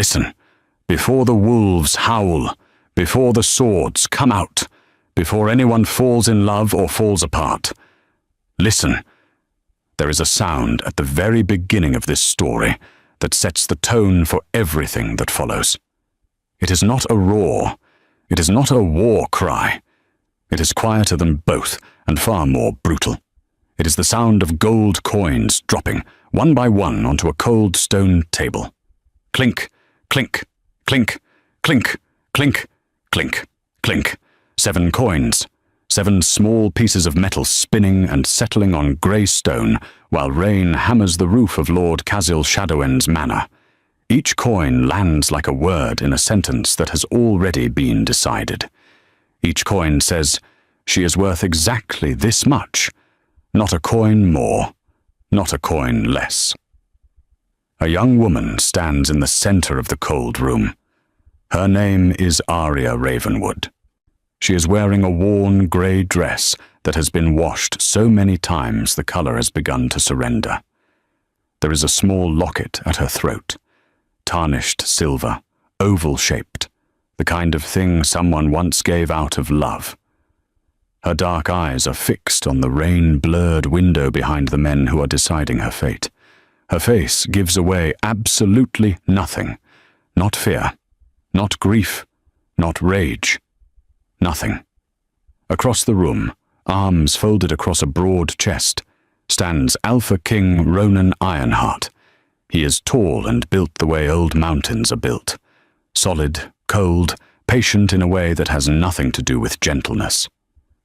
Listen, before the wolves howl, before the swords come out, before anyone falls in love or falls apart. Listen, there is a sound at the very beginning of this story that sets the tone for everything that follows. It is not a roar. It is not a war cry. It is quieter than both and far more brutal. It is the sound of gold coins dropping, one by one, onto a cold stone table. Clink, clink, clink, clink, clink, clink, clink. 7 coins, 7 small pieces of metal spinning and settling on grey stone while rain hammers the roof of Lord Casil Shadowend's manor. Each coin lands like a word in a sentence that has already been decided. Each coin says, "She is worth exactly this much. Not a coin more, not a coin less." A young woman stands in the centre of the cold room. Her name is Arya Ravenwood. She is wearing a worn grey dress that has been washed so many times the colour has begun to surrender. There is a small locket at her throat, tarnished silver, oval-shaped, the kind of thing someone once gave out of love. Her dark eyes are fixed on the rain-blurred window behind the men who are deciding her fate. Her face gives away absolutely nothing. Not fear, not grief, not rage. Nothing. Across the room, arms folded across a broad chest, stands Alpha King Ronan Ironheart. He is tall and built the way old mountains are built. Solid, cold, patient in a way that has nothing to do with gentleness.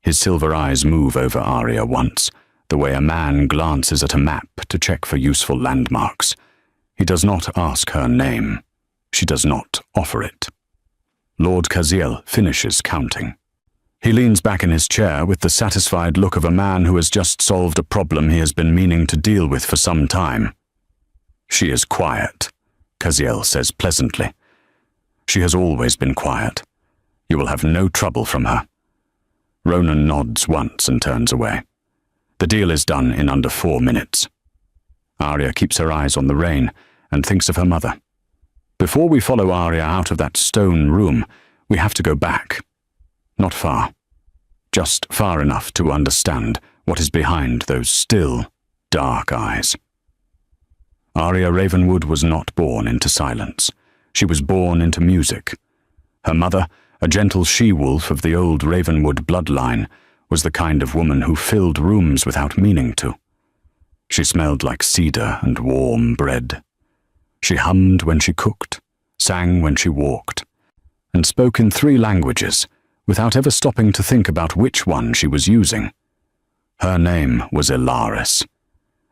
His silver eyes move over Arya once, the way a man glances at a map to check for useful landmarks. He does not ask her name. She does not offer it. Lord Casil finishes counting. He leans back in his chair with the satisfied look of a man who has just solved a problem he has been meaning to deal with for some time. "She is quiet," Casil says pleasantly. "She has always been quiet. You will have no trouble from her." Ronan nods once and turns away. The deal is done in under 4 minutes. Arya keeps her eyes on the rain and thinks of her mother. Before we follow Arya out of that stone room, we have to go back. Not far. Just far enough to understand what is behind those still, dark eyes. Arya Ravenwood was not born into silence. She was born into music. Her mother, a gentle she-wolf of the old Ravenwood bloodline, was the kind of woman who filled rooms without meaning to. She smelled like cedar and warm bread. She hummed when she cooked, sang when she walked, and spoke in 3 languages without ever stopping to think about which one she was using. Her name was Ilaris,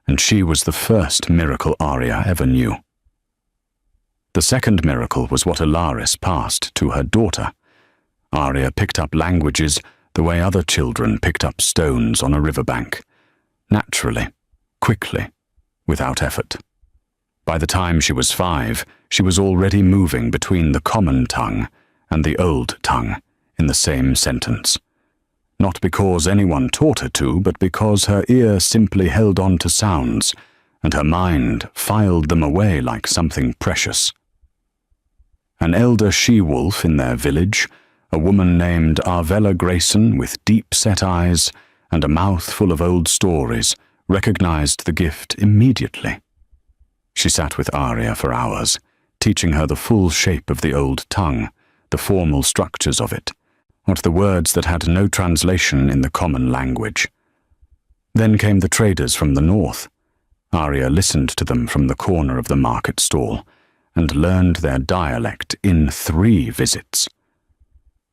and she was the first miracle Arya ever knew. The second miracle was what Ilaris passed to her daughter. Arya picked up languages the way other children picked up stones on a riverbank, naturally, quickly, without effort. By the time she was 5, she was already moving between the common tongue and the old tongue in the same sentence. Not because anyone taught her to, but because her ear simply held on to sounds, and her mind filed them away like something precious. An elder she-wolf in their village, a woman named Arvella Grayson with deep-set eyes and a mouth full of old stories, recognized the gift immediately. She sat with Arya for hours, teaching her the full shape of the old tongue, the formal structures of it, not the words that had no translation in the common language. Then came the traders from the north. Arya listened to them from the corner of the market stall, and learned their dialect in 3 visits.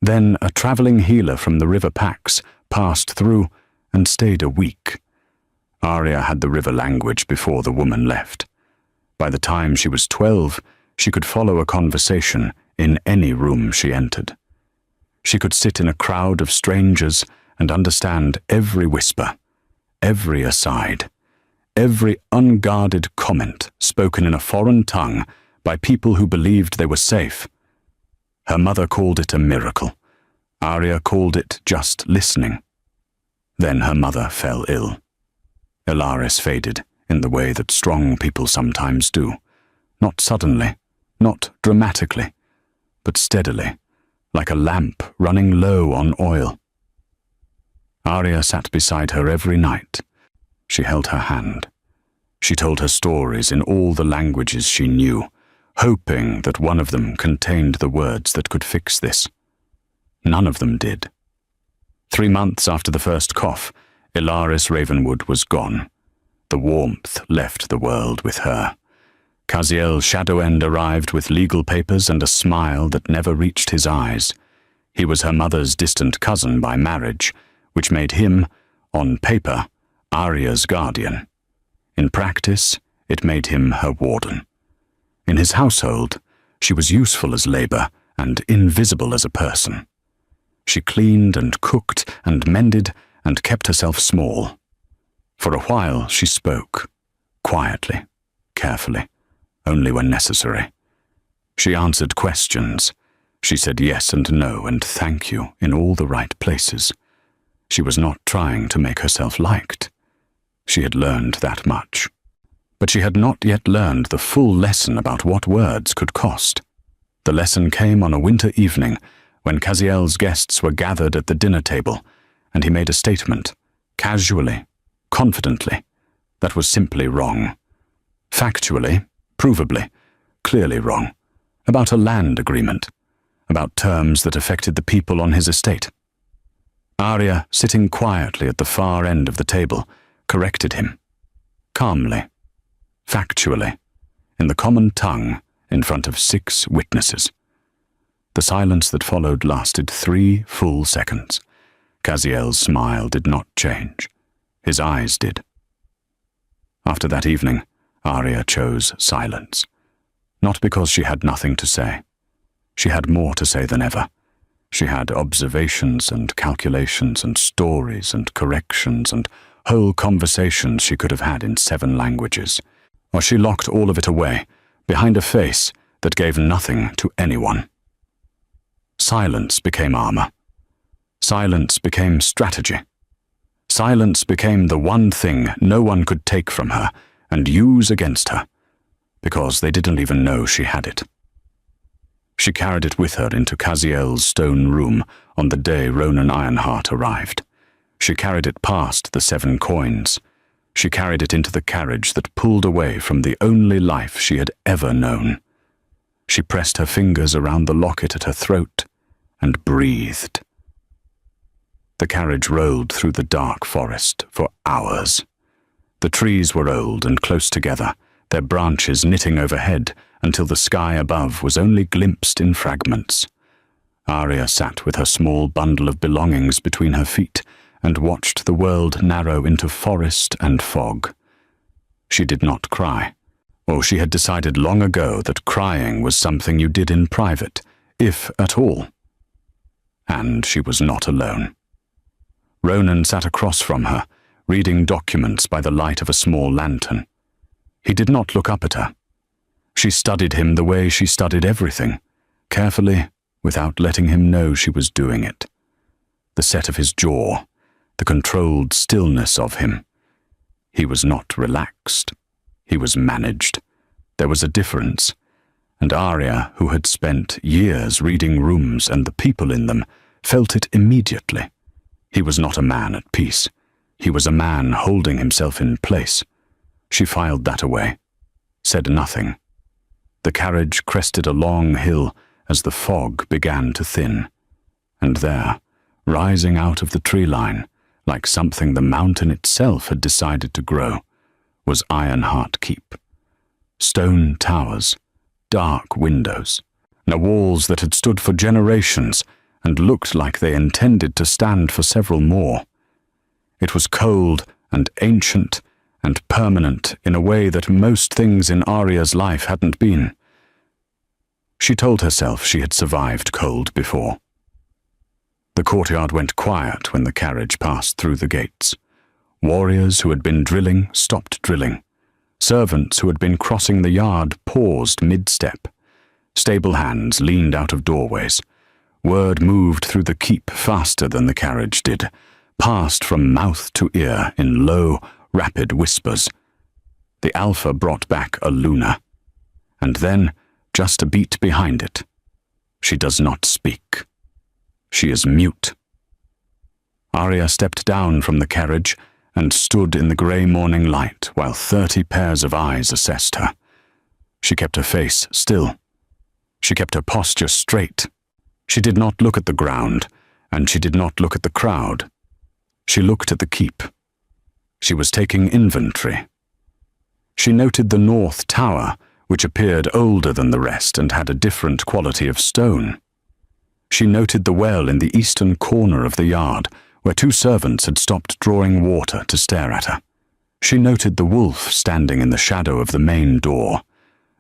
Then a travelling healer from the river Pax passed through and stayed a week. Arya had the river language before the woman left. By the time she was 12, she could follow a conversation in any room she entered. She could sit in a crowd of strangers and understand every whisper, every aside, every unguarded comment spoken in a foreign tongue by people who believed they were safe. Her mother called it a miracle. Arya called it just listening. Then her mother fell ill. Ilaris faded in the way that strong people sometimes do. Not suddenly, not dramatically, but steadily, like a lamp running low on oil. Arya sat beside her every night. She held her hand. She told her stories in all the languages she knew, hoping that one of them contained the words that could fix this. None of them did. 3 months after the first cough, Ilaris Ravenwood was gone. The warmth left the world with her. Kaziel Shadowend arrived with legal papers and a smile that never reached his eyes. He was her mother's distant cousin by marriage, which made him, on paper, Arya's guardian. In practice, it made him her warden. In his household, she was useful as labor and invisible as a person. She cleaned and cooked and mended and kept herself small. For a while she spoke, quietly, carefully, only when necessary. She answered questions. She said yes and no and thank you in all the right places. She was not trying to make herself liked. She had learned that much. But she had not yet learned the full lesson about what words could cost. The lesson came on a winter evening when Kaziel's guests were gathered at the dinner table, and he made a statement, casually, confidently, that was simply wrong. Factually, provably, clearly wrong, about a land agreement, about terms that affected the people on his estate. Arya, sitting quietly at the far end of the table, corrected him, calmly, factually, in the common tongue, in front of 6 witnesses. The silence that followed lasted 3 full seconds. Kaziel's smile did not change. His eyes did. After that evening, Arya chose silence. Not because she had nothing to say. She had more to say than ever. She had observations and calculations and stories and corrections and whole conversations she could have had in 7 languages. Or she locked all of it away, behind a face that gave nothing to anyone. Silence became armor. Silence became strategy. Silence became the one thing no one could take from her and use against her, because they didn't even know she had it. She carried it with her into Kaziel's stone room on the day Ronan Ironheart arrived. She carried it past the 7 coins. She carried it into the carriage that pulled away from the only life she had ever known. She pressed her fingers around the locket at her throat and breathed. The carriage rolled through the dark forest for hours. The trees were old and close together, their branches knitting overhead until the sky above was only glimpsed in fragments. Arya sat with her small bundle of belongings between her feet and watched the world narrow into forest and fog. She did not cry. Or she had decided long ago that crying was something you did in private, if at all. And she was not alone. Ronan sat across from her, reading documents by the light of a small lantern. He did not look up at her. She studied him the way she studied everything, carefully, without letting him know she was doing it. The set of his jaw, the controlled stillness of him. He was not relaxed. He was managed. There was a difference, and Arya, who had spent years reading rooms and the people in them, felt it immediately. He was not a man at peace. He was a man holding himself in place. She filed that away, said nothing. The carriage crested a long hill as the fog began to thin, and there, rising out of the tree line, like something the mountain itself had decided to grow, was Ironheart Keep. Stone towers, dark windows, now walls that had stood for generations and looked like they intended to stand for several more. It was cold and ancient and permanent in a way that most things in Arya's life hadn't been. She told herself she had survived cold before. The courtyard went quiet when the carriage passed through the gates. Warriors who had been drilling stopped drilling. Servants who had been crossing the yard paused mid-step. Stable hands leaned out of doorways. Word moved through the keep faster than the carriage did, passed from mouth to ear in low, rapid whispers. The Alpha brought back a Luna. And then, just a beat behind it. She does not speak. She is mute. Arya stepped down from the carriage and stood in the grey morning light while 30 pairs of eyes assessed her. She kept her face still. She kept her posture straight. She did not look at the ground, and she did not look at the crowd. She looked at the keep. She was taking inventory. She noted the north tower, which appeared older than the rest and had a different quality of stone. She noted the well in the eastern corner of the yard, where 2 servants had stopped drawing water to stare at her. She noted the wolf standing in the shadow of the main door,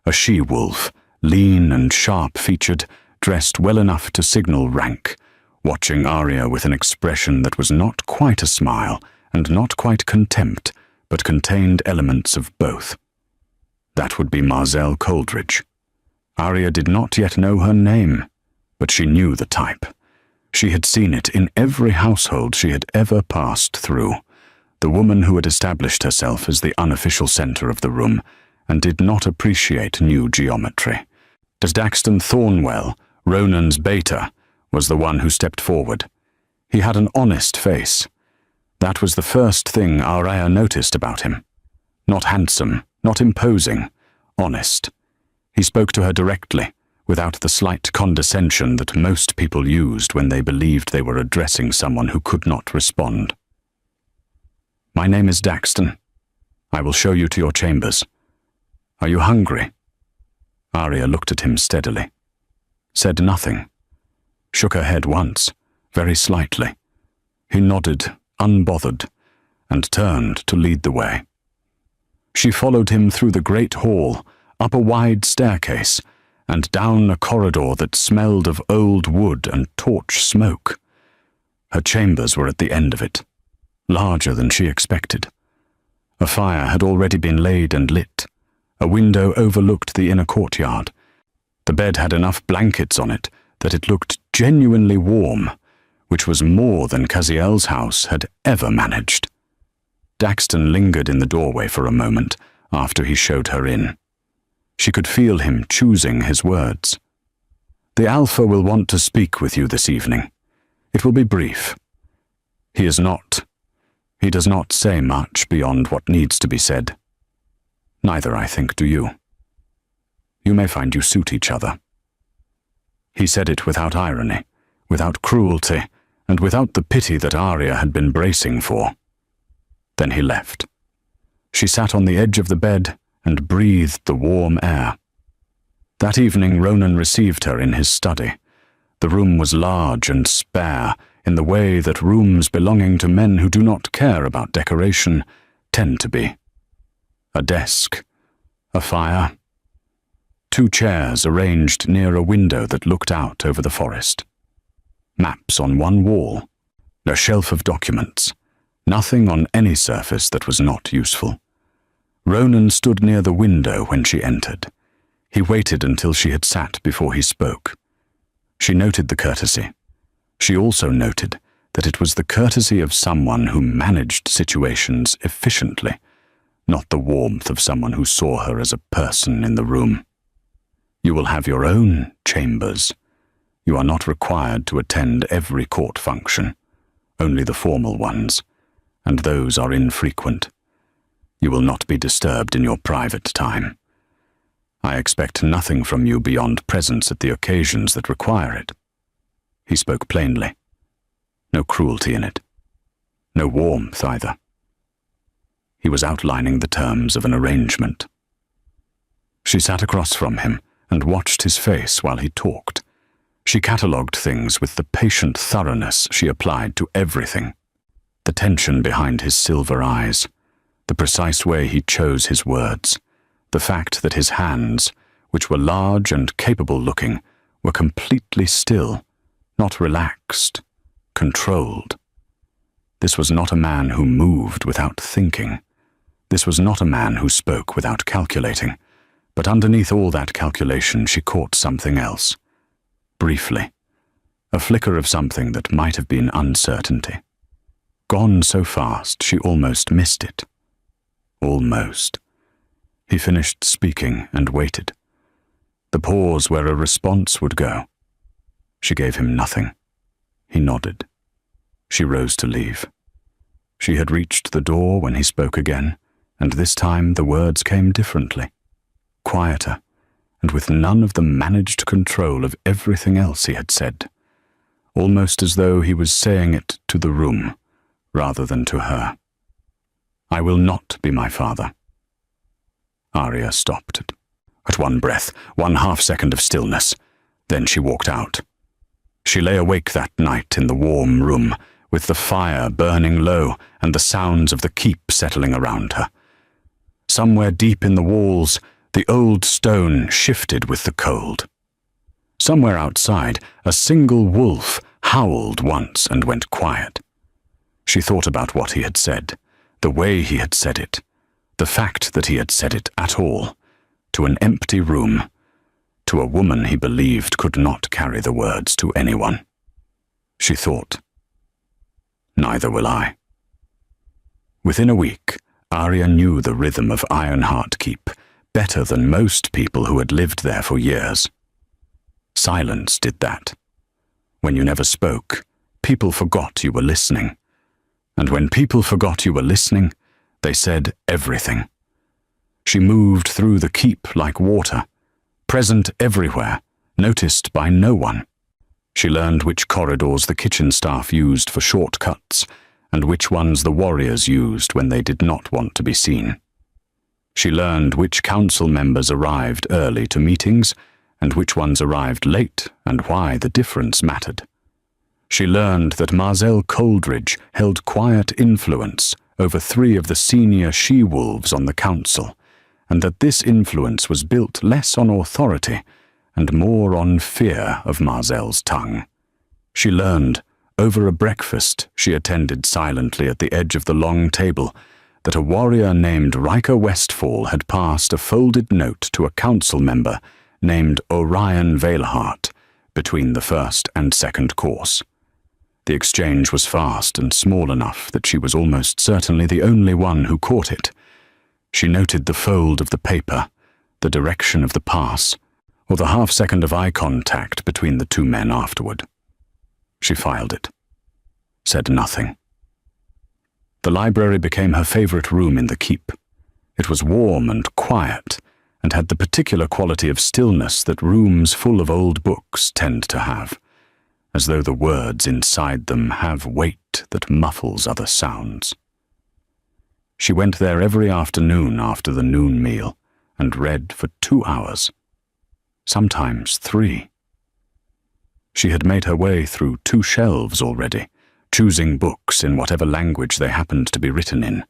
a she-wolf, lean and sharp-featured, dressed well enough to signal rank, watching Arya with an expression that was not quite a smile and not quite contempt, but contained elements of both. That would be Marzel Coldridge. Arya did not yet know her name, but she knew the type. She had seen it in every household she had ever passed through, the woman who had established herself as the unofficial centre of the room and did not appreciate new geometry. As Daxton Thornwell, Ronan's beta, was the one who stepped forward. He had an honest face. That was the first thing Arya noticed about him. Not handsome, not imposing, honest. He spoke to her directly, without the slight condescension that most people used when they believed they were addressing someone who could not respond. "My name is Daxton. I will show you to your chambers. Are you hungry?" Arya looked at him steadily, said nothing, shook her head once, very slightly. He nodded, unbothered, and turned to lead the way. She followed him through the great hall, up a wide staircase, and down a corridor that smelled of old wood and torch smoke. Her chambers were at the end of it, larger than she expected. A fire had already been laid and lit. A window overlooked the inner courtyard. The bed had enough blankets on it that it looked genuinely warm, which was more than Kaziel's house had ever managed. Daxton lingered in the doorway for a moment after he showed her in. She could feel him choosing his words. "The Alpha will want to speak with you this evening. It will be brief. He does not say much beyond what needs to be said. Neither, I think, do you. You may find you suit each other." He said it without irony, without cruelty, and without the pity that Arya had been bracing for. Then he left. She sat on the edge of the bed and breathed the warm air. That evening Ronan received her in his study. The room was large and spare, in the way that rooms belonging to men who do not care about decoration tend to be. A desk, a fire, 2 chairs arranged near a window that looked out over the forest. Maps on one wall, a shelf of documents, nothing on any surface that was not useful. Ronan stood near the window when she entered. He waited until she had sat before he spoke. She noted the courtesy. She also noted that it was the courtesy of someone who managed situations efficiently, not the warmth of someone who saw her as a person in the room. "You will have your own chambers. You are not required to attend every court function, only the formal ones, and those are infrequent. You will not be disturbed in your private time. I expect nothing from you beyond presence at the occasions that require it." He spoke plainly. No cruelty in it. No warmth either. He was outlining the terms of an arrangement. She sat across from him and watched his face while he talked. She catalogued things with the patient thoroughness she applied to everything. The tension behind his silver eyes, the precise way he chose his words, the fact that his hands, which were large and capable-looking, were completely still, not relaxed, controlled. This was not a man who moved without thinking. This was not a man who spoke without calculating. But underneath all that calculation she caught something else. Briefly, a flicker of something that might have been uncertainty. Gone so fast she almost missed it. Almost. He finished speaking and waited. the pause where a response would go. She gave him nothing. He nodded. She rose to leave. She had reached the door when he spoke again, and this time the words came differently, quieter, and with none of the managed control of everything else he had said, almost as though he was saying it to the room rather than to her. "I will not be my father." Arya stopped at one breath, 1/2 second of stillness. Then she walked out. She lay awake that night in the warm room, with the fire burning low and the sounds of the keep settling around her. Somewhere deep in the walls, the old stone shifted with the cold. Somewhere outside, a single wolf howled once and went quiet. She thought about what he had said, the way he had said it, the fact that he had said it at all, to an empty room, to a woman he believed could not carry the words to anyone. She thought, "Neither will I." Within a week, Arya knew the rhythm of Ironheart Keep better than most people who had lived there for years. Silence did that. When you never spoke, people forgot you were listening. And when people forgot you were listening, they said everything. She moved through the keep like water, present everywhere, noticed by no one. She learned which corridors the kitchen staff used for shortcuts, and which ones the warriors used when they did not want to be seen. She learned which council members arrived early to meetings, and which ones arrived late, and why the difference mattered. She learned that Marzel Coldridge held quiet influence over 3 of the senior she-wolves on the council, and that this influence was built less on authority and more on fear of Marzel's tongue. She learned, over a breakfast she attended silently at the edge of the long table, that a warrior named Riker Westfall had passed a folded note to a council member named Orion Veilhart between the first and second course. The exchange was fast and small enough that she was almost certainly the only one who caught it. She noted the fold of the paper, the direction of the pass, or the 1/2 second of eye contact between the 2 men afterward. She filed it, said nothing. The library became her favorite room in the keep. It was warm and quiet, and had the particular quality of stillness that rooms full of old books tend to have, as though the words inside them have weight that muffles other sounds. She went there every afternoon after the noon meal and read for 2 hours, sometimes 3. She had made her way through 2 shelves already, choosing books in whatever language they happened to be written in,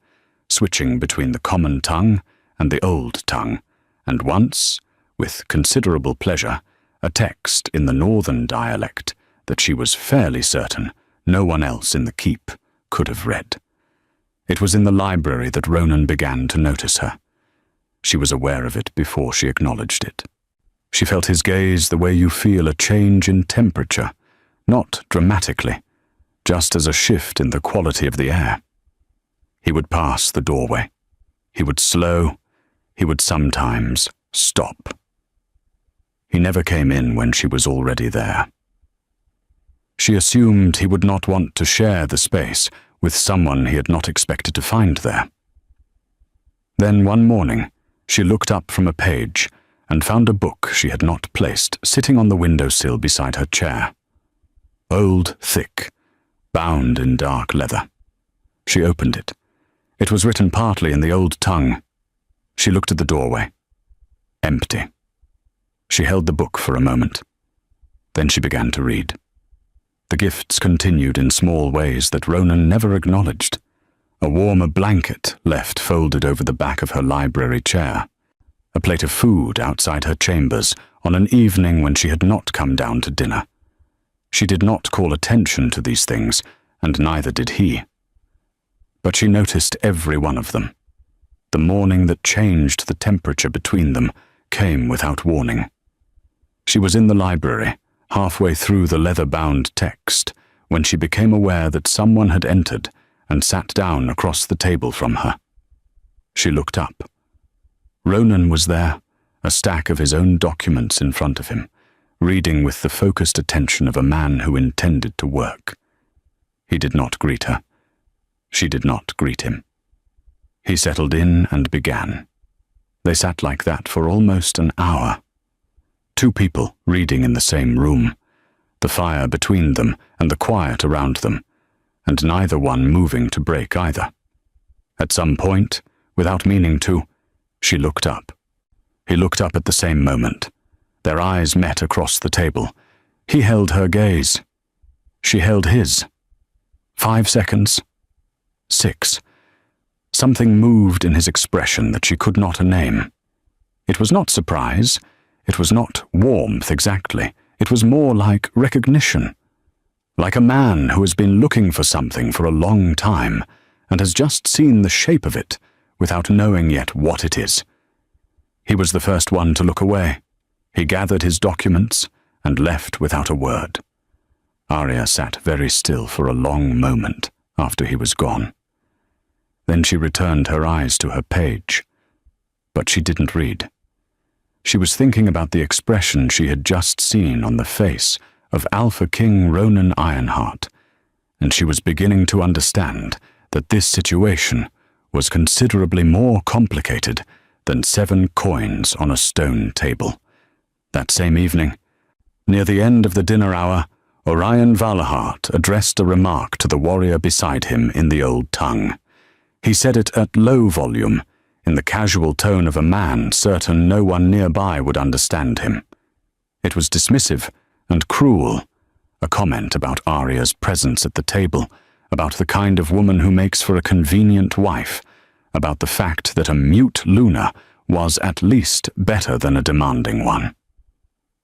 switching between the common tongue and the old tongue, and once, with considerable pleasure, a text in the northern dialect that she was fairly certain no one else in the keep could have read. It was in the library that Ronan began to notice her. She was aware of it before she acknowledged it. She felt his gaze the way you feel a change in temperature, not dramatically, just as a shift in the quality of the air. He would pass the doorway. He would slow. He would sometimes stop. He never came in when she was already there. She assumed he would not want to share the space with someone he had not expected to find there. Then one morning, she looked up from a page and found a book she had not placed sitting on the windowsill beside her chair. Old, thick, bound in dark leather. She opened it. It was written partly in the old tongue. She looked at the doorway. Empty. She held the book for a moment. Then she began to read. The gifts continued in small ways that Ronan never acknowledged. A warmer blanket left folded over the back of her library chair. A plate of food outside her chambers on an evening when she had not come down to dinner. She did not call attention to these things, and neither did he. But she noticed every one of them. The morning that changed the temperature between them came without warning. She was in the library, halfway through the leather-bound text, when she became aware that someone had entered and sat down across the table from her. She looked up. Ronan was there, a stack of his own documents in front of him, reading with the focused attention of a man who intended to work. He did not greet her. She did not greet him. He settled in and began. They sat like that for almost an hour. Two people reading in the same room, the fire between them and the quiet around them, and neither one moving to break either. At some point, without meaning to, she looked up. He looked up at the same moment. Their eyes met across the table. He held her gaze. She held his. 5 seconds. 6. Something moved in his expression that she could not name. It was not surprise. It was not warmth exactly. It was more like recognition. Like a man who has been looking for something for a long time and has just seen the shape of it without knowing yet what it is. He was the first one to look away. He gathered his documents and left without a word. Arya sat very still for a long moment after he was gone. Then she returned her eyes to her page. But she didn't read. She was thinking about the expression she had just seen on the face of Alpha King Ronan Ironheart, and she was beginning to understand that this situation was considerably more complicated than 7 coins on a stone table. That same evening, near the end of the dinner hour, Orion Valahart addressed a remark to the warrior beside him in the old tongue. He said it at low volume, in the casual tone of a man certain no one nearby would understand him. It was dismissive and cruel, a comment about Arya's presence at the table, about the kind of woman who makes for a convenient wife, about the fact that a mute Luna was at least better than a demanding one.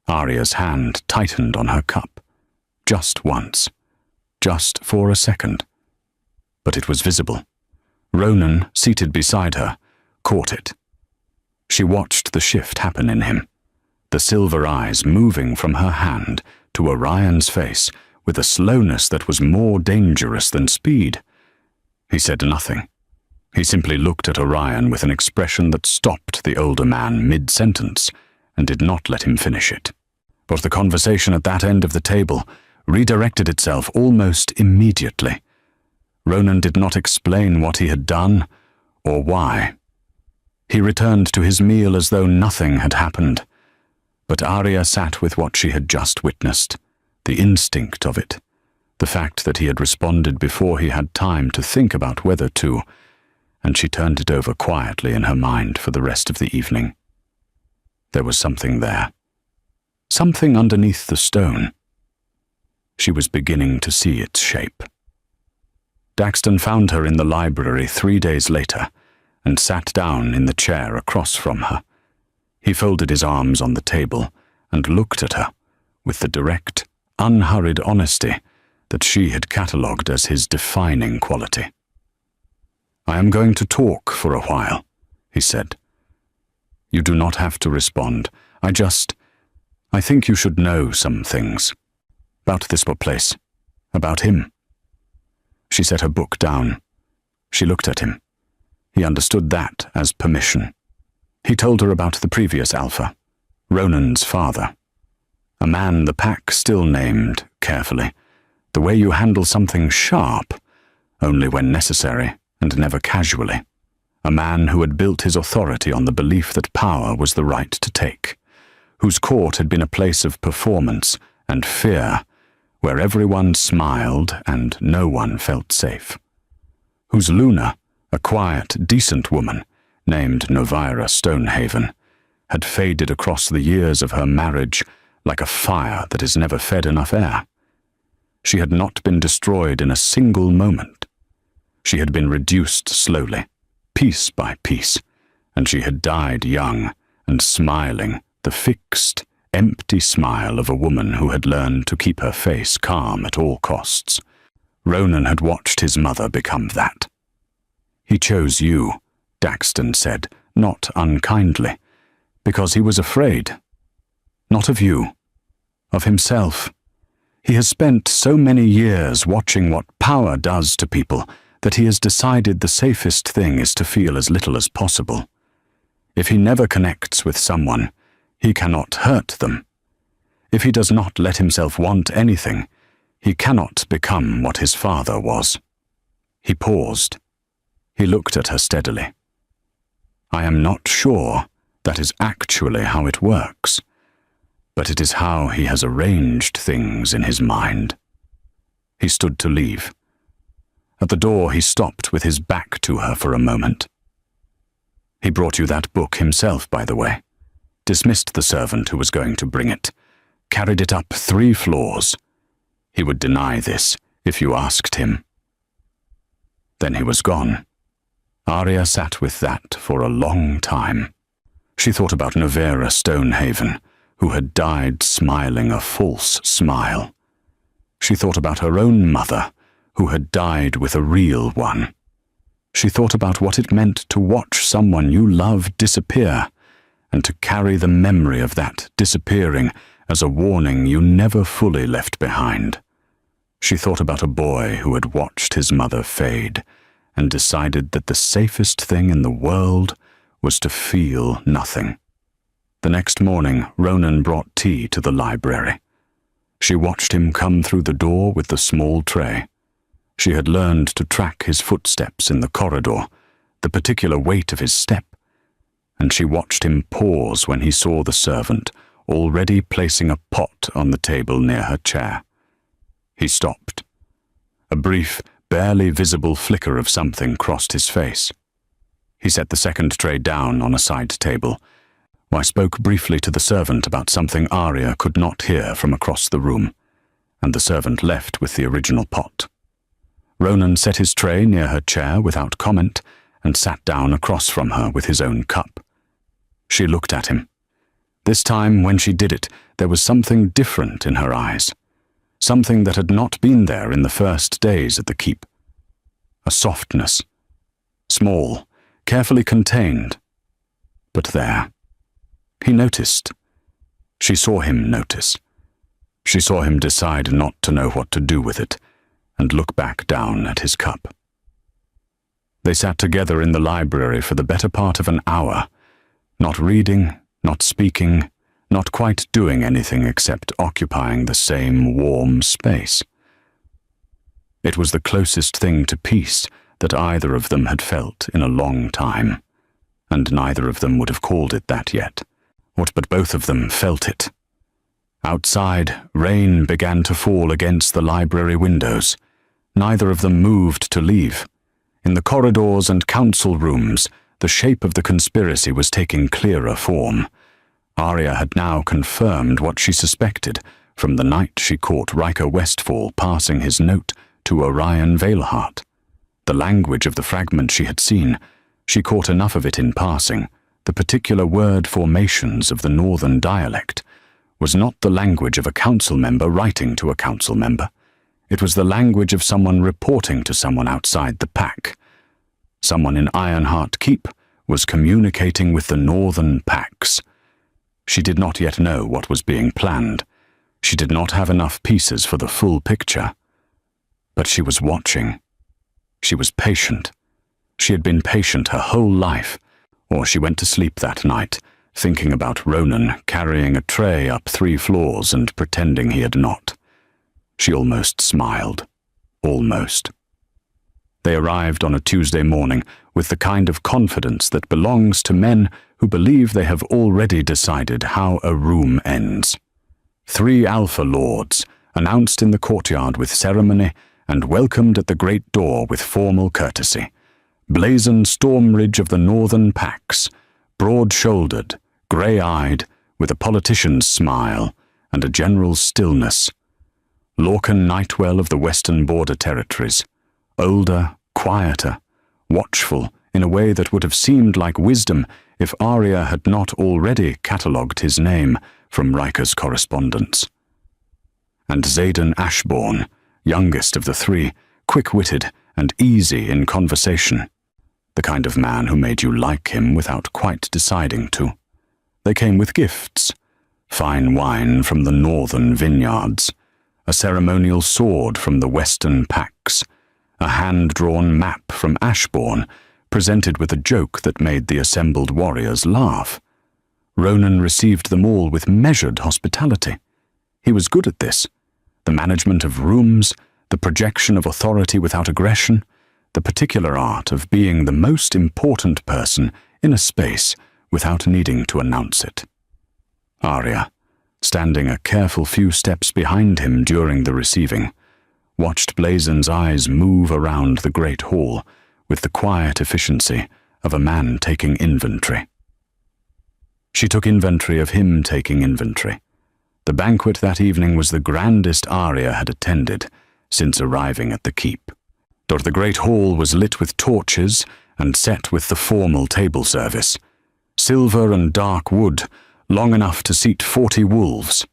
Arya's hand tightened on her cup, just once, just for a second. But it was visible. Ronan, seated beside her, caught it. She watched the shift happen in him, the silver eyes moving from her hand to Orion's face with a slowness that was more dangerous than speed. He said nothing. He simply looked at Orion with an expression that stopped the older man mid-sentence and did not let him finish it. But the conversation at that end of the table redirected itself almost immediately. Ronan did not explain what he had done or why. He returned to his meal as though nothing had happened. But Arya sat with what she had just witnessed, the instinct of it, the fact that he had responded before he had time to think about whether to, and she turned it over quietly in her mind for the rest of the evening. There was something there. Something underneath the stone. She was beginning to see its shape. Daxton found her in the library 3 days later and sat down in the chair across from her. He folded his arms on the table and looked at her with the direct, unhurried honesty that she had catalogued as his defining quality. "I am going to talk for a while," he said. "You do not have to respond. I think you should know some things. About this place. About him." She set her book down. She looked at him. He understood that as permission. He told her about the previous Alpha, Ronan's father. A man the pack still named carefully. The way you handle something sharp, only when necessary and never casually. A man who had built his authority on the belief that power was the right to take, whose court had been a place of performance and fear, where everyone smiled and no one felt safe. Whose Luna, a quiet, decent woman, named Novira Stonehaven, had faded across the years of her marriage like a fire that is never fed enough air. She had not been destroyed in a single moment. She had been reduced slowly, piece by piece, and she had died young and smiling, the fixed, empty smile of a woman who had learned to keep her face calm at all costs. Ronan had watched his mother become that. "He chose you," Daxton said, not unkindly, because he was afraid. Not of you, of himself. He has spent so many years watching what power does to people that he has decided the safest thing is to feel as little as possible. If he never connects with someone, he cannot hurt them. If he does not let himself want anything, he cannot become what his father was. He paused. He looked at her steadily. I am not sure that is actually how it works, but it is how he has arranged things in his mind. He stood to leave. At the door he stopped with his back to her for a moment. He brought you that book himself, by the way. Dismissed the servant who was going to bring it. Carried it up 3 floors. He would deny this if you asked him. Then he was gone. Arya sat with that for a long time. She thought about Nevera Stonehaven, who had died smiling a false smile. She thought about her own mother, who had died with a real one. She thought about what it meant to watch someone you loved disappear, and to carry the memory of that disappearing as a warning you never fully left behind. She thought about a boy who had watched his mother fade, and decided that the safest thing in the world was to feel nothing. The next morning, Ronan brought tea to the library. She watched him come through the door with the small tray. She had learned to track his footsteps in the corridor, the particular weight of his step, and she watched him pause when he saw the servant already placing a pot on the table near her chair. He stopped. A brief, barely visible flicker of something crossed his face. He set the second tray down on a side table. I spoke briefly to the servant about something Arya could not hear from across the room, and the servant left with the original pot. Ronan set his tray near her chair without comment and sat down across from her with his own cup. She looked at him. This time, when she did it, there was something different in her eyes, something that had not been there in the first days at the keep. A softness, small, carefully contained, but there. He noticed. She saw him notice. She saw him decide not to know what to do with it, and look back down at his cup. They sat together in the library for the better part of an hour, not reading, not speaking, not quite doing anything except occupying the same warm space. It was the closest thing to peace that either of them had felt in a long time, and neither of them would have called it that yet. But both of them felt it. Outside, rain began to fall against the library windows. Neither of them moved to leave. In the corridors and council rooms, the shape of the conspiracy was taking clearer form. Arya had now confirmed what she suspected from the night she caught Riker Westfall passing his note to Orion Veilheart. The language of the fragment she had seen, she caught enough of it in passing. The particular word formations of the northern dialect was not the language of a council member writing to a council member. It was the language of someone reporting to someone outside the pack. Someone in Ironheart Keep was communicating with the northern packs. She did not yet know what was being planned. She did not have enough pieces for the full picture. But she was watching. She was patient. She had been patient her whole life, or she went to sleep that night, thinking about Ronan carrying a tray up 3 floors and pretending he had not. She almost smiled. Almost. They arrived on a Tuesday morning with the kind of confidence that belongs to men who believe they have already decided how a room ends. 3 Alpha Lords, announced in the courtyard with ceremony and welcomed at the great door with formal courtesy. Blazon Stormridge of the Northern Packs, broad-shouldered, grey-eyed, with a politician's smile and a general stillness. Lorcan Nightwell of the Western Border Territories, older, quieter, watchful in a way that would have seemed like wisdom if Arya had not already catalogued his name from Riker's correspondence. And Xaden Ashbourne, youngest of the 3, quick-witted and easy in conversation, the kind of man who made you like him without quite deciding to. They came with gifts, fine wine from the northern vineyards, a ceremonial sword from the western packs, a hand-drawn map from Ashbourne, presented with a joke that made the assembled warriors laugh. Ronan received them all with measured hospitality. He was good at this. The management of rooms, the projection of authority without aggression, the particular art of being the most important person in a space without needing to announce it. Arya, standing a careful few steps behind him during the receiving, watched Blazon's eyes move around the great hall with the quiet efficiency of a man taking inventory. She took inventory of him taking inventory. The banquet that evening was the grandest Arya had attended since arriving at the keep. The great hall was lit with torches and set with the formal table service. Silver and dark wood, long enough to seat 40 wolves.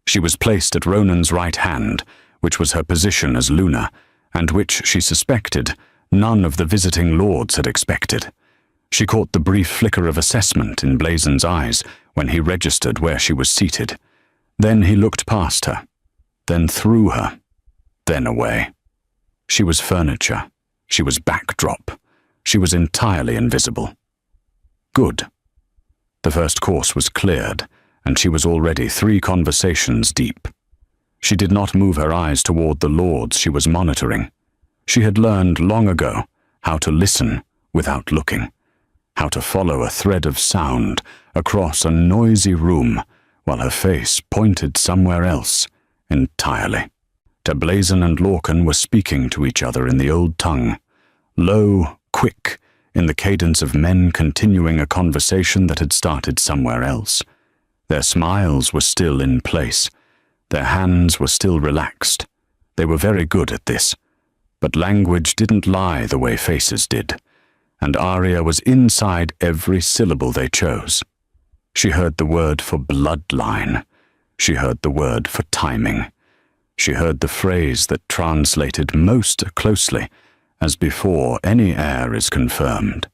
She was placed at Ronan's right hand, which was her position as Luna, and which, she suspected, none of the visiting lords had expected. She caught the brief flicker of assessment in Blazon's eyes when he registered where she was seated. Then he looked past her, then through her, then away. She was furniture. She was backdrop. She was entirely invisible. Good. The first course was cleared, and she was already 3 conversations deep. She did not move her eyes toward the lords she was monitoring. She had learned long ago how to listen without looking, how to follow a thread of sound across a noisy room while her face pointed somewhere else entirely. Blazon and Lorcan were speaking to each other in the old tongue, low, quick, in the cadence of men continuing a conversation that had started somewhere else. Their smiles were still in place. Their hands were still relaxed. They were very good at this. But language didn't lie the way faces did, and Arya was inside every syllable they chose. She heard the word for bloodline. She heard the word for timing. She heard the phrase that translated most closely as before any heir is confirmed.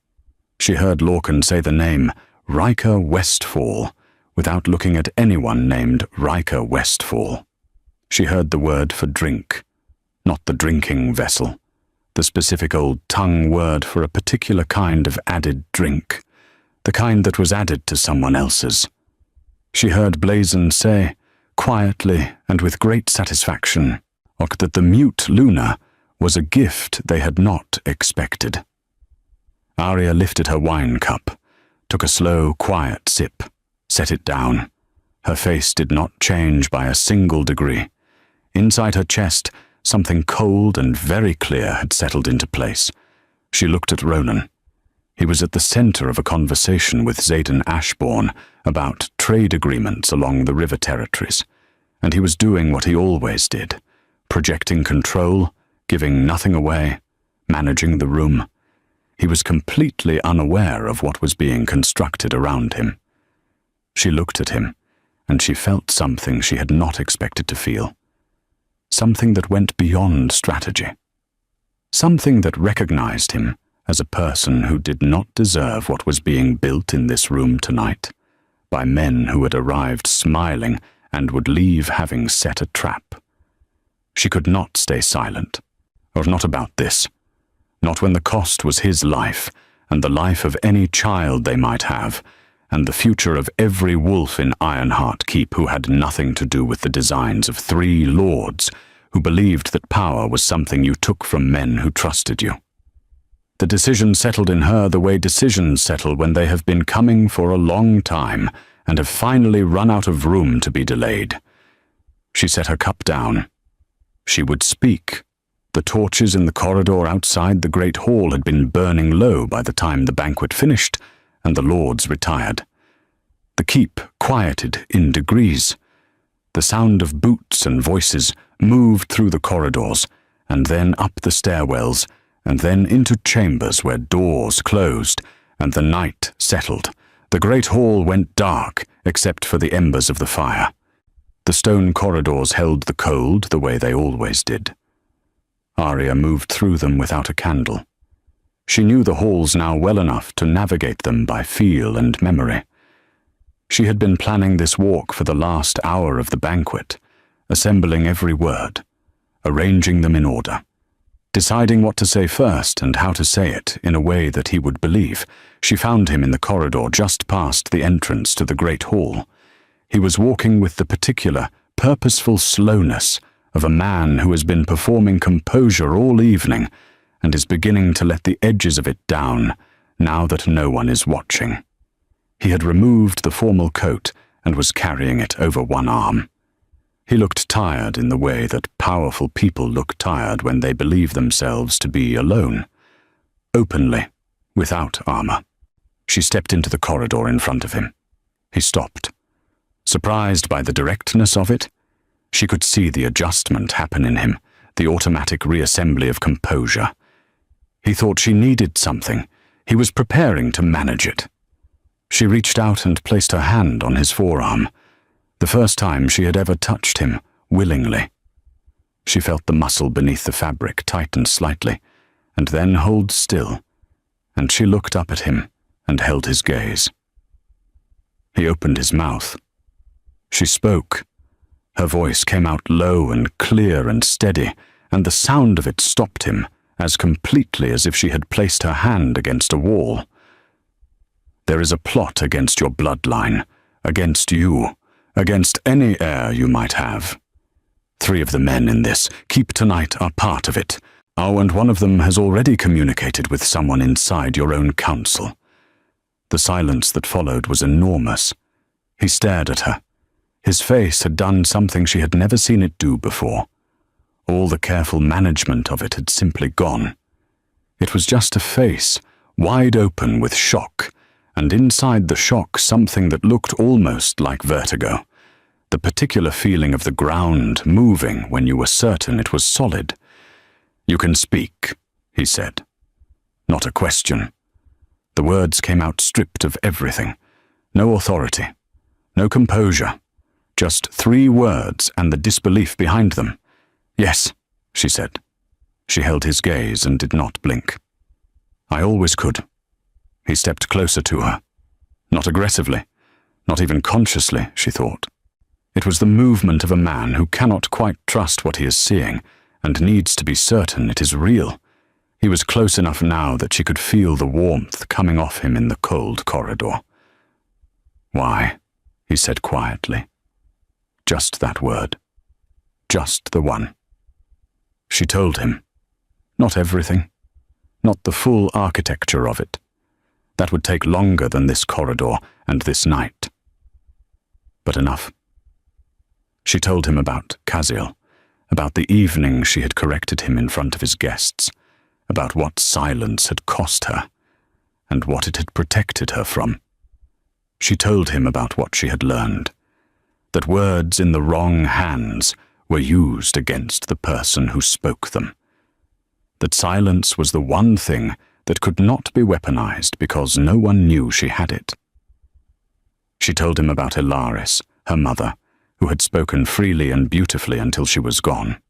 She heard Lorcan say the name Riker Westfall without looking at anyone named Riker Westfall. She heard the word for drink, not the drinking vessel, the specific old tongue word for a particular kind of added drink, the kind that was added to someone else's. She heard Blazon say, quietly and with great satisfaction, that the mute Luna was a gift they had not expected. Arya lifted her wine cup, took a slow, quiet sip, set it down. Her face did not change by a single degree. Inside her chest, something cold and very clear had settled into place. She looked at Ronan. He was at the center of a conversation with Xaden Ashbourne about trade agreements along the river territories, and he was doing what he always did, projecting control, giving nothing away, managing the room. He was completely unaware of what was being constructed around him. She looked at him, and she felt something she had not expected to feel. Something that went beyond strategy. Something that recognized him as a person who did not deserve what was being built in this room tonight, by men who had arrived smiling and would leave having set a trap. She could not stay silent, or not about this, not when the cost was his life, and the life of any child they might have, and the future of every wolf in Ironheart Keep who had nothing to do with the designs of 3 lords who believed that power was something you took from men who trusted you. The decision settled in her the way decisions settle when they have been coming for a long time and have finally run out of room to be delayed. She set her cup down. She would speak. The torches in the corridor outside the great hall had been burning low by the time the banquet finished and the lords retired. The keep quieted in degrees. The sound of boots and voices moved through the corridors, and then up the stairwells, and then into chambers where doors closed, and the night settled. The great hall went dark, except for the embers of the fire. The stone corridors held the cold the way they always did. Arya moved through them without a candle. She knew the halls now well enough to navigate them by feel and memory. She had been planning this walk for the last hour of the banquet, assembling every word, arranging them in order. Deciding what to say first and how to say it in a way that he would believe, she found him in the corridor just past the entrance to the great hall. He was walking with the particular, purposeful slowness of a man who has been performing composure all evening and is beginning to let the edges of it down now that no one is watching. He had removed the formal coat and was carrying it over one arm. He looked tired in the way that powerful people look tired when they believe themselves to be alone. Openly, without armor. She stepped into the corridor in front of him. He stopped. Surprised by the directness of it, she could see the adjustment happen in him, the automatic reassembly of composure. He thought she needed something. He was preparing to manage it. She reached out and placed her hand on his forearm, the first time she had ever touched him, willingly. She felt the muscle beneath the fabric tighten slightly, and then hold still, and she looked up at him and held his gaze. He opened his mouth. She spoke. Her voice came out low and clear and steady, and the sound of it stopped him, as completely as if she had placed her hand against a wall. There is a plot against your bloodline, against you, against any heir you might have. 3 of the men in this, Keep Tonight, are part of it. Oh, and one of them has already communicated with someone inside your own council. The silence that followed was enormous. He stared at her. His face had done something she had never seen it do before. All the careful management of it had simply gone. It was just a face, wide open with shock, and inside the shock something that looked almost like vertigo, the particular feeling of the ground moving when you were certain it was solid. "You can speak," he said. Not a question. The words came out stripped of everything. No authority, no composure, just 3 words and the disbelief behind them. "Yes," she said. She held his gaze and did not blink. "I always could." He stepped closer to her. Not aggressively, not even consciously, she thought. It was the movement of a man who cannot quite trust what he is seeing and needs to be certain it is real. He was close enough now that she could feel the warmth coming off him in the cold corridor. "Why?" he said quietly. Just that word. Just the one. She told him. Not everything. Not the full architecture of it. That would take longer than this corridor and this night. But enough. She told him about Kazil, about the evening she had corrected him in front of his guests, about what silence had cost her, and what it had protected her from. She told him about what she had learned, that words in the wrong hands were used against the person who spoke them, that silence was the one thing that could not be weaponized because no one knew she had it. She told him about Ilaris, her mother, who had spoken freely and beautifully until she was gone.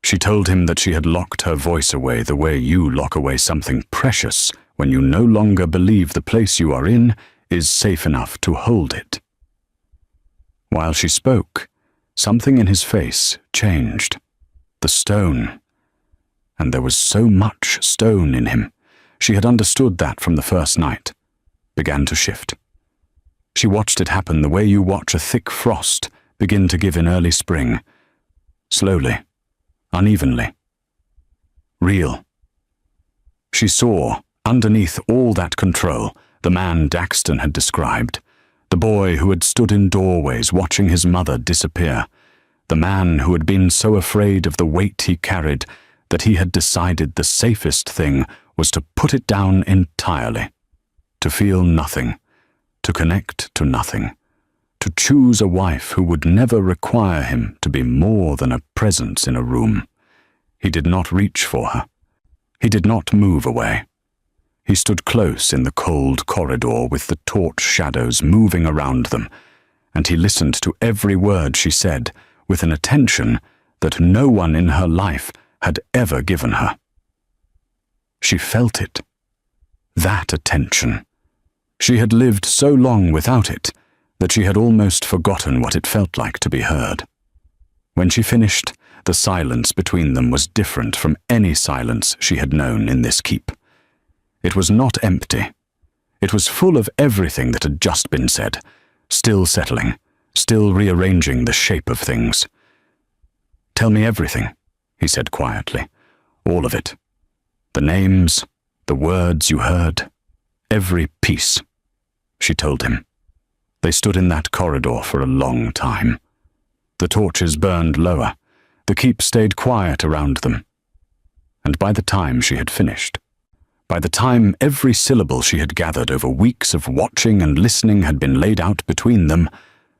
She told him that she had locked her voice away the way you lock away something precious when you no longer believe the place you are in is safe enough to hold it. While she spoke, something in his face changed. The stone. And there was so much stone in him. She had understood that from the first night. Began to shift. She watched it happen the way you watch a thick frost begin to give in early spring. Slowly. Unevenly. Real. She saw, underneath all that control, the man Daxton had described, the boy who had stood in doorways watching his mother disappear, the man who had been so afraid of the weight he carried that he had decided the safest thing was to put it down entirely, to feel nothing, to connect to nothing, to choose a wife who would never require him to be more than a presence in a room. He did not reach for her. He did not move away. He stood close in the cold corridor with the torch shadows moving around them, and he listened to every word she said with an attention that no one in her life had ever given her. She felt it. That attention. She had lived so long without it that she had almost forgotten what it felt like to be heard. When she finished, the silence between them was different from any silence she had known in this keep. It was not empty. It was full of everything that had just been said, still settling, still rearranging the shape of things. "Tell me everything," he said quietly. "All of it. The names, the words you heard, every piece," she told him. They stood in that corridor for a long time. The torches burned lower. The keep stayed quiet around them. And by the time she had finished, by the time every syllable she had gathered over weeks of watching and listening had been laid out between them,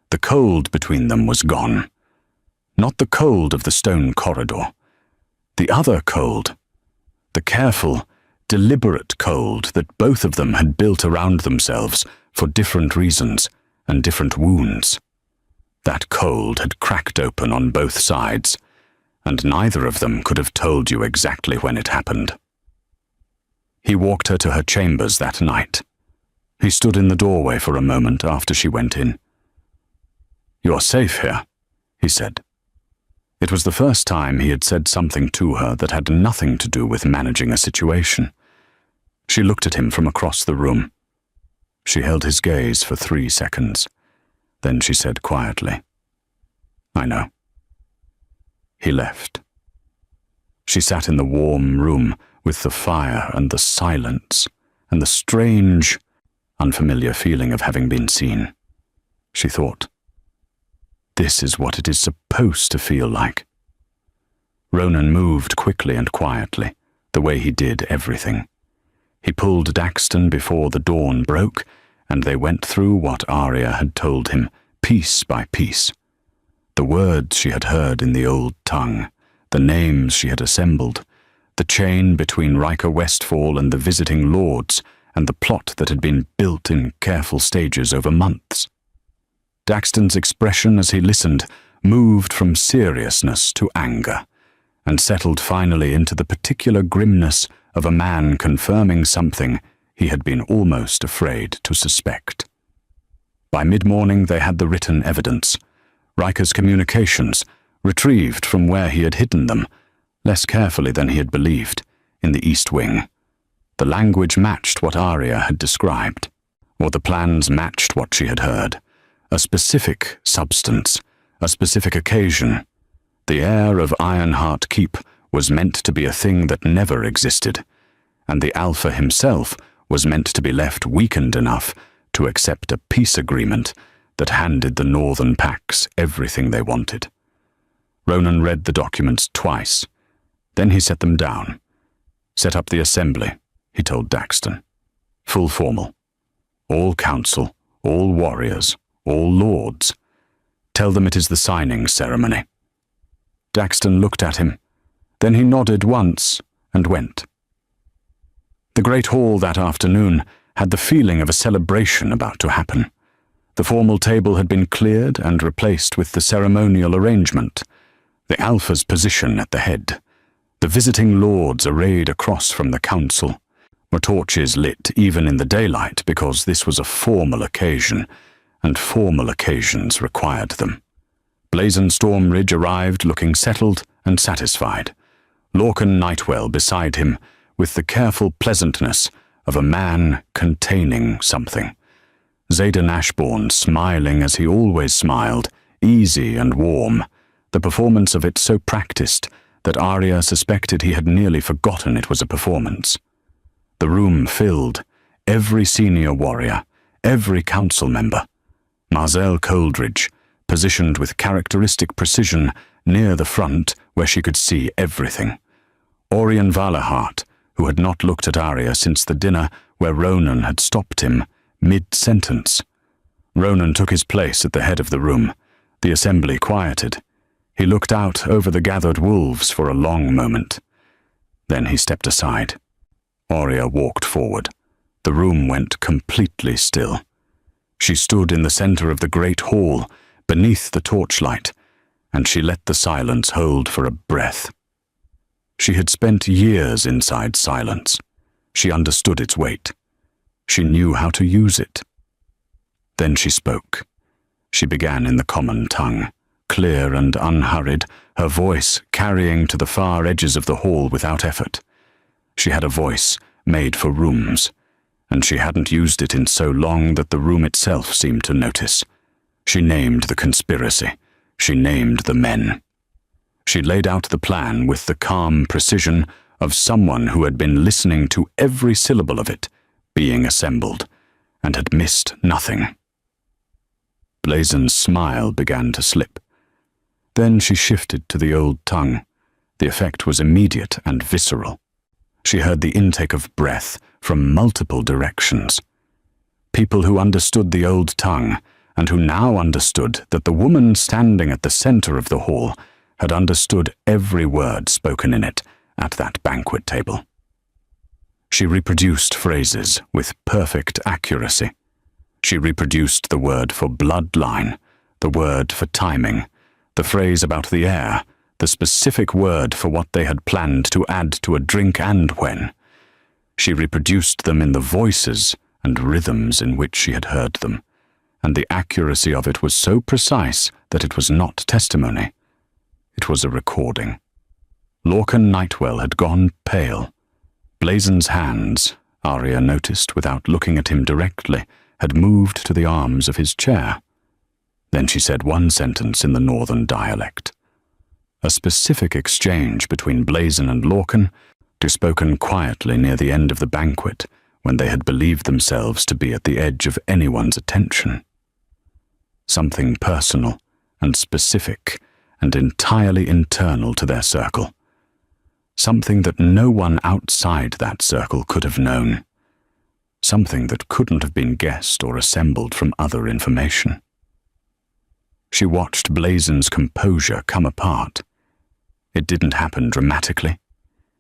the cold between them was gone. Not the cold of the stone corridor. The other cold. The careful, deliberate cold that both of them had built around themselves for different reasons and different wounds. That cold had cracked open on both sides, and neither of them could have told you exactly when it happened. He walked her to her chambers that night. He stood in the doorway for a moment after she went in. "You're safe here," he said. It was the first time he had said something to her that had nothing to do with managing a situation. She looked at him from across the room. She held his gaze for 3 seconds. Then she said quietly, "I know." He left. She sat in the warm room with the fire and the silence and the strange, unfamiliar feeling of having been seen. She thought, this is what it is supposed to feel like. Ronan moved quickly and quietly, the way he did everything. He pulled Daxton before the dawn broke, and they went through what Arya had told him, piece by piece. The words she had heard in the old tongue, the names she had assembled, the chain between Riker Westfall and the visiting lords, and the plot that had been built in careful stages over months. Daxton's expression as he listened moved from seriousness to anger, and settled finally into the particular grimness of a man confirming something he had been almost afraid to suspect. By mid-morning they had the written evidence, Riker's communications, retrieved from where he had hidden them, less carefully than he had believed, in the East Wing. The language matched what Arya had described, or the plans matched what she had heard. A specific substance, a specific occasion. The air of Ironheart Keep was meant to be a thing that never existed, and the Alpha himself was meant to be left weakened enough to accept a peace agreement that handed the Northern Pacts everything they wanted. Ronan read the documents twice. Then he set them down. "Set up the assembly," he told Daxton. "Full formal. All council, all warriors, all lords. Tell them it is the signing ceremony." Daxton looked at him. Then he nodded once and went. The great hall that afternoon had the feeling of a celebration about to happen. The formal table had been cleared and replaced with the ceremonial arrangement. The Alpha's position at the head. The visiting lords arrayed across from the council. Were torches lit even in the daylight because this was a formal occasion, and formal occasions required them. Blazon Stormridge arrived looking settled and satisfied. Lorcan Nightwell beside him, with the careful pleasantness of a man containing something. Xaden Ashbourne smiling as he always smiled, easy and warm, the performance of it so practiced that Arya suspected he had nearly forgotten it was a performance. The room filled, every senior warrior, every council member. Marzel Coldridge, positioned with characteristic precision near the front where she could see everything. Orion Valahart, who had not looked at Arya since the dinner where Ronan had stopped him, mid-sentence. Ronan took his place at the head of the room. The assembly quieted. He looked out over the gathered wolves for a long moment. Then he stepped aside. Arya walked forward. The room went completely still. She stood in the center of the great hall, beneath the torchlight, and she let the silence hold for a breath. She had spent years inside silence. She understood its weight. She knew how to use it. Then she spoke. She began in the common tongue, clear and unhurried, her voice carrying to the far edges of the hall without effort. She had a voice made for rooms, and she hadn't used it in so long that the room itself seemed to notice. She named the conspiracy. She named the men. She laid out the plan with the calm precision of someone who had been listening to every syllable of it being assembled, and had missed nothing. Blazon's smile began to slip. Then she shifted to the old tongue. The effect was immediate and visceral. She heard the intake of breath from multiple directions. People who understood the old tongue, and who now understood that the woman standing at the center of the hall had understood every word spoken in it at that banquet table. She reproduced phrases with perfect accuracy. She reproduced the word for bloodline, the word for timing, the phrase about the air, the specific word for what they had planned to add to a drink and when. She reproduced them in the voices and rhythms in which she had heard them, and the accuracy of it was so precise that it was not testimony. It was a recording. Lorcan Nightwell had gone pale. Blazon's hands, Arya noticed without looking at him directly, had moved to the arms of his chair. Then she said one sentence in the northern dialect. A specific exchange between Blazon and Lorcan, spoken quietly near the end of the banquet, when they had believed themselves to be at the edge of anyone's attention. Something personal and specific and entirely internal to their circle. Something that no one outside that circle could have known. Something that couldn't have been guessed or assembled from other information. She watched Blazon's composure come apart. It didn't happen dramatically.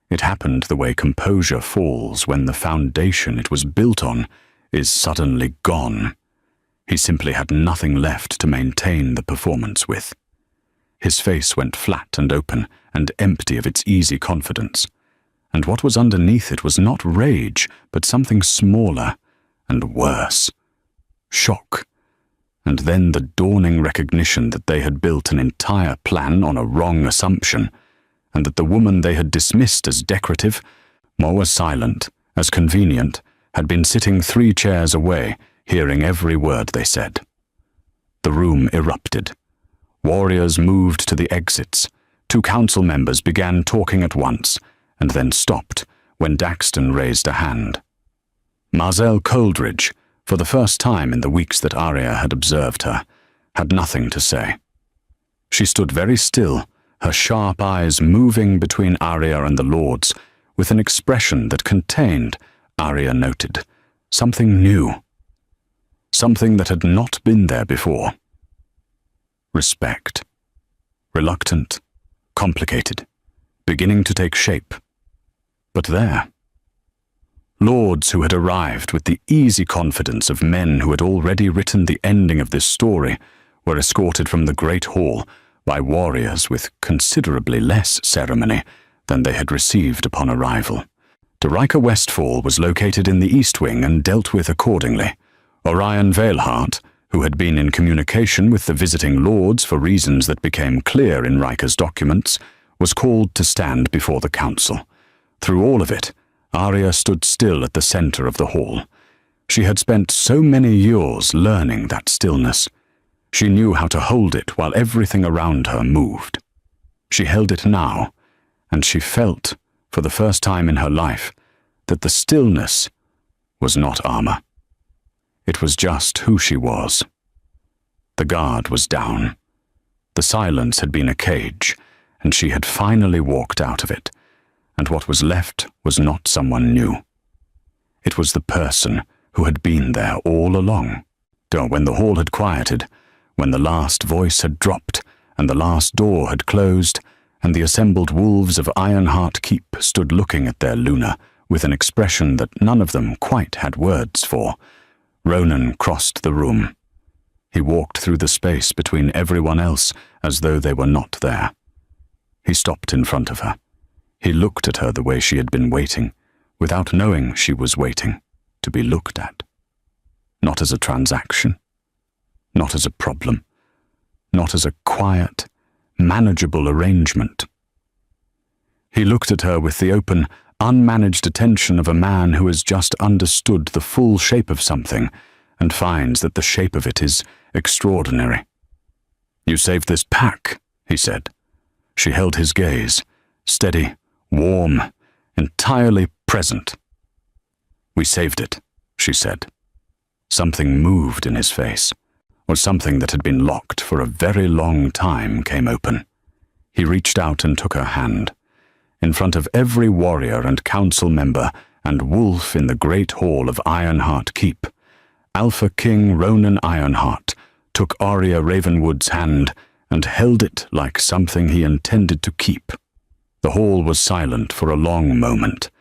It happened the way composure falls when the foundation it was built on is suddenly gone. He simply had nothing left to maintain the performance with. His face went flat and open and empty of its easy confidence, and what was underneath it was not rage, but something smaller and worse. Shock, and then the dawning recognition that they had built an entire plan on a wrong assumption, and that the woman they had dismissed as decorative, more silent, as convenient, had been sitting 3 chairs away, hearing every word they said. The room erupted. Warriors moved to the exits. 2 council members began talking at once, and then stopped when Daxton raised a hand. Marzel Coldridge, for the first time in the weeks that Arya had observed her, had nothing to say. She stood very still, her sharp eyes moving between Arya and the lords, with an expression that contained, Arya noted, something new. Something that had not been there before. Respect. Reluctant, complicated, beginning to take shape. But there. Lords who had arrived with the easy confidence of men who had already written the ending of this story were escorted from the great hall by warriors with considerably less ceremony than they had received upon arrival. Dorica Westfall was located in the East Wing and dealt with accordingly. Orion Veilheart, who had been in communication with the visiting lords for reasons that became clear in Riker's documents, was called to stand before the council. Through all of it, Arya stood still at the center of the hall. She had spent so many years learning that stillness. She knew how to hold it while everything around her moved. She held it now, and she felt, for the first time in her life, that the stillness was not armor. It was just who she was. The guard was down. The silence had been a cage, and she had finally walked out of it, and what was left was not someone new. It was the person who had been there all along. When the hall had quieted, when the last voice had dropped, and the last door had closed, and the assembled wolves of Ironheart Keep stood looking at their Luna with an expression that none of them quite had words for, Ronan crossed the room. He walked through the space between everyone else as though they were not there. He stopped in front of her. He looked at her the way she had been waiting, without knowing she was waiting, to be looked at. Not as a transaction, not as a problem, not as a quiet, manageable arrangement. He looked at her with the open, unmanaged attention of a man who has just understood the full shape of something and finds that the shape of it is extraordinary. "You saved this pack," he said. She held his gaze, steady, warm, entirely present. "We saved it," she said. Something moved in his face, or something that had been locked for a very long time came open. He reached out and took her hand. In front of every warrior and council member and wolf in the great hall of Ironheart Keep, Alpha King Ronan Ironheart took Arya Ravenwood's hand and held it like something he intended to keep. The hall was silent for a long moment.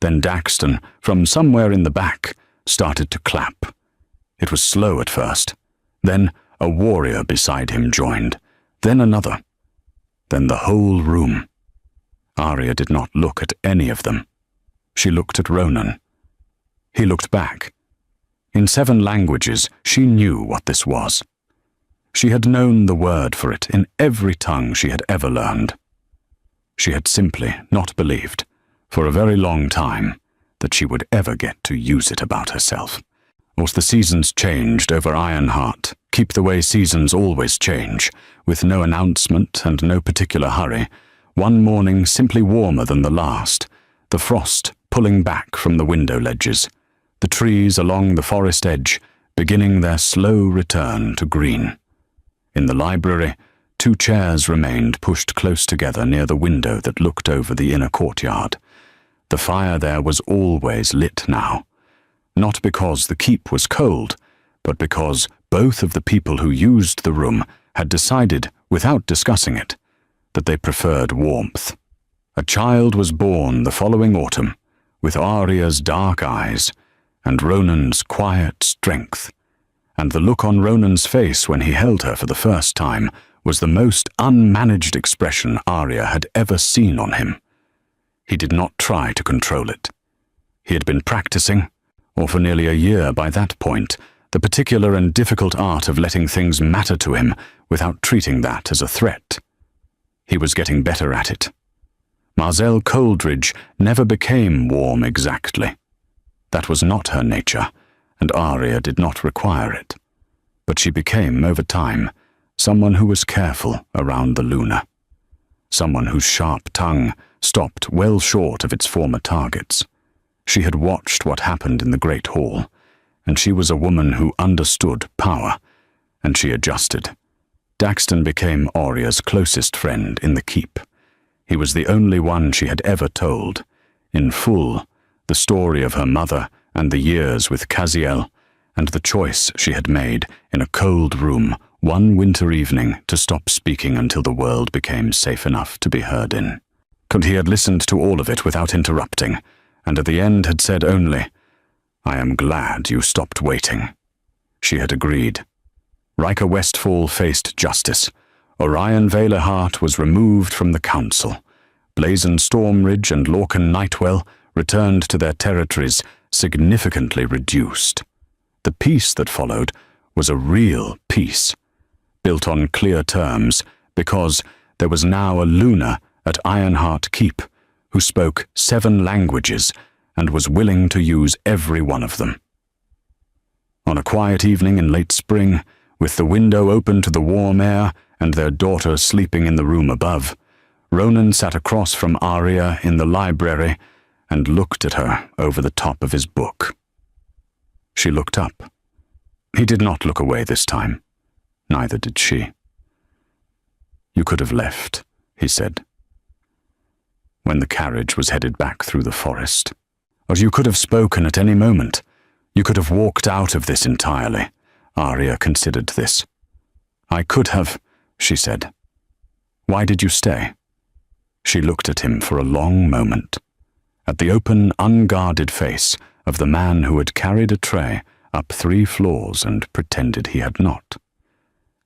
Then Daxton, from somewhere in the back, started to clap. It was slow at first. Then a warrior beside him joined. Then another. Then the whole room. Arya did not look at any of them. She looked at Ronan. He looked back. In 7 languages, she knew what this was. She had known the word for it in every tongue she had ever learned. She had simply not believed, for a very long time, that she would ever get to use it about herself. As the seasons changed over Ironheart, keep the way seasons always change, with no announcement and no particular hurry, one morning simply warmer than the last, the frost pulling back from the window ledges, the trees along the forest edge beginning their slow return to green. In the library, 2 chairs remained pushed close together near the window that looked over the inner courtyard. The fire there was always lit now, not because the keep was cold, but because both of the people who used the room had decided, without discussing it, that they preferred warmth. A child was born the following autumn, with Arya's dark eyes and Ronan's quiet strength, and the look on Ronan's face when he held her for the first time was the most unmanaged expression Arya had ever seen on him. He did not try to control it. He had been practicing, or for nearly a year by that point, the particular and difficult art of letting things matter to him without treating that as a threat. He was getting better at it. Marzel Coldridge never became warm exactly. That was not her nature, and Arya did not require it. But she became, over time, someone who was careful around the Luna. Someone whose sharp tongue stopped well short of its former targets. She had watched what happened in the Great Hall, and she was a woman who understood power, and she adjusted. Daxton became Arya's closest friend in the keep. He was the only one she had ever told, in full, the story of her mother and the years with Kaziel, and the choice she had made in a cold room one winter evening to stop speaking until the world became safe enough to be heard in. He had listened to all of it without interrupting, and at the end had said only, "I am glad you stopped waiting." She had agreed. Riker Westfall faced justice. Orion Valerhart was removed from the council. Blazon Stormridge and Lorcan Nightwell returned to their territories significantly reduced. The peace that followed was a real peace, built on clear terms, because there was now a Luna at Ironheart Keep who spoke 7 languages and was willing to use every one of them. On a quiet evening in late spring, with the window open to the warm air and their daughter sleeping in the room above, Ronan sat across from Arya in the library and looked at her over the top of his book. She looked up. He did not look away this time. Neither did she. "You could have left," he said, when the carriage was headed back through the forest. "Or you could have spoken at any moment. You could have walked out of this entirely." Arya considered this. "I could have," she said. "Why did you stay?" She looked at him for a long moment, at the open, unguarded face of the man who had carried a tray up 3 floors and pretended he had not,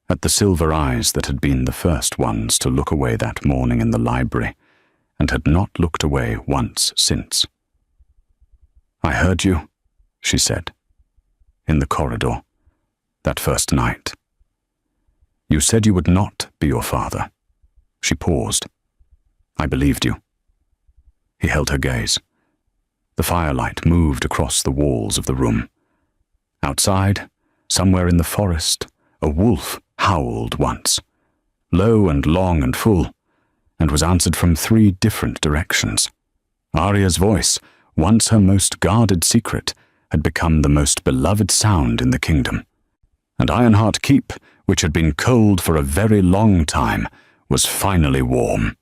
at the silver eyes that had been the first ones to look away that morning in the library, and had not looked away once since. "I heard you," she said, "in the corridor, that first night." You said you would not be your father. She paused. I believed you. He held her gaze. The firelight moved across the walls of the room. Outside, somewhere in the forest, a wolf howled once, low and long and full, and was answered from 3 different directions. Arya's voice, once her most guarded secret, had become the most beloved sound in the kingdom. And Ironheart Keep, which had been cold for a very long time, was finally warm.